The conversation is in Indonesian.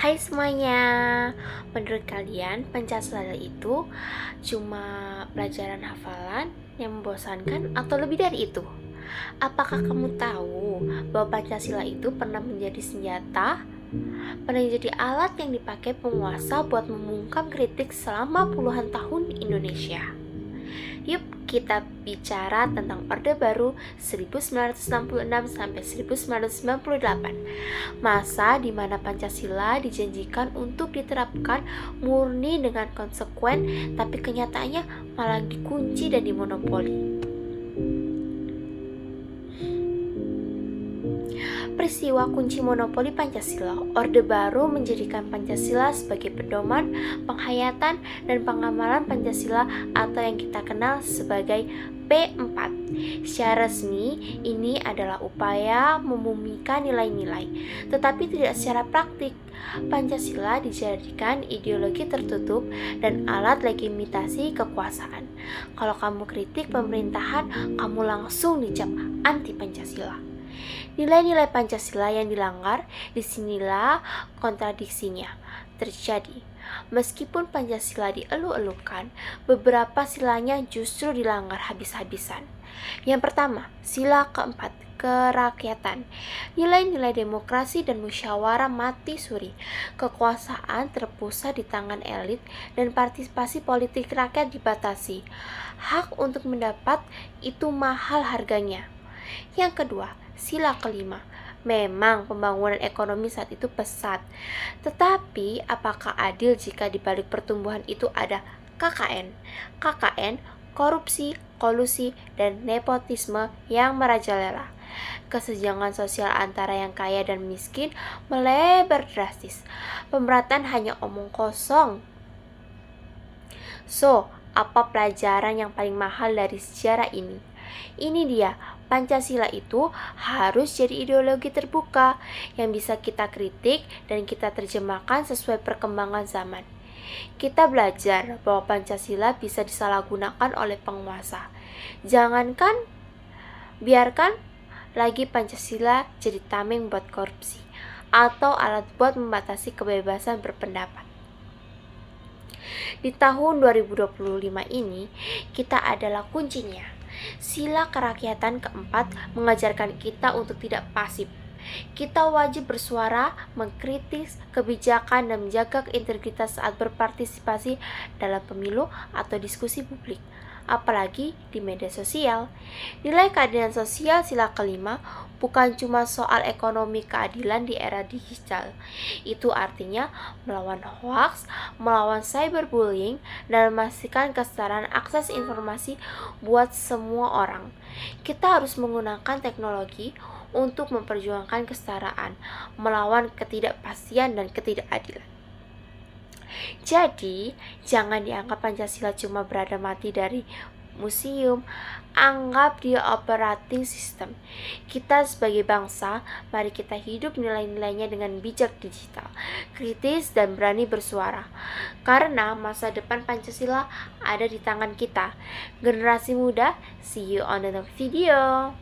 Hai semuanya, menurut kalian Pancasila itu cuma pelajaran hafalan yang membosankan atau lebih dari itu? Apakah kamu tahu bahwa Pancasila itu pernah menjadi senjata, pernah jadi alat yang dipakai penguasa buat membungkam kritik selama puluhan tahun di Indonesia? Yuk kita bicara tentang Orde Baru 1966 sampai 1998. Masa di mana Pancasila dijanjikan untuk diterapkan murni dengan konsekuen, tapi kenyataannya malah dikunci dan dimonopoli. Peristiwa kunci monopoli Pancasila, Orde Baru menjadikan Pancasila sebagai pedoman, penghayatan, dan pengamalan Pancasila atau yang kita kenal sebagai P4. Secara resmi, ini adalah upaya memumikan nilai-nilai, tetapi tidak secara praktik. Pancasila dijadikan ideologi tertutup dan alat legitimasi kekuasaan. Kalau kamu kritik pemerintahan, kamu langsung dicap anti Pancasila. Nilai-nilai Pancasila yang dilanggar, disinilah kontradiksinya terjadi. Meskipun Pancasila dielu-elukan, beberapa silanya justru dilanggar habis-habisan. Yang pertama, sila keempat, kerakyatan. Nilai-nilai demokrasi dan musyawarah mati suri. Kekuasaan terpusat di tangan elit dan partisipasi politik rakyat dibatasi. Hak untuk mendapat itu mahal harganya. Yang kedua, sila kelima. Memang pembangunan ekonomi saat itu pesat, tetapi apakah adil jika di balik pertumbuhan itu ada KKN? KKN, korupsi, kolusi, dan nepotisme yang merajalela. Kesenjangan sosial antara yang kaya dan miskin melebar drastis. Pemerataan hanya omong kosong. Apa pelajaran yang paling mahal dari sejarah ini? Ini dia, Pancasila itu harus jadi ideologi terbuka yang bisa kita kritik dan kita terjemahkan sesuai perkembangan zaman. Kita belajar bahwa Pancasila bisa disalahgunakan oleh penguasa. Biarkan lagi Pancasila jadi tameng buat korupsi atau alat buat membatasi kebebasan berpendapat. Di tahun 2025 ini, kita adalah kuncinya. Sila kerakyatan keempat mengajarkan kita untuk tidak pasif. Kita wajib bersuara, mengkritis kebijakan, dan menjaga integritas saat berpartisipasi dalam pemilu atau diskusi publik, apalagi di media sosial. Nilai keadilan sosial sila kelima bukan cuma soal ekonomi keadilan di era digital. Itu artinya melawan hoax, melawan cyberbullying, dan memastikan kesetaraan akses informasi buat semua orang. Kita harus menggunakan teknologi untuk memperjuangkan kesetaraan, melawan ketidakpastian dan ketidakadilan. Jadi, jangan dianggap Pancasila cuma berada mati dari museum, anggap dia operating system. Kita sebagai bangsa, mari kita hidup nilai-nilainya dengan bijak digital, kritis dan berani bersuara. Karena masa depan Pancasila ada di tangan kita. Generasi muda, see you on the next video.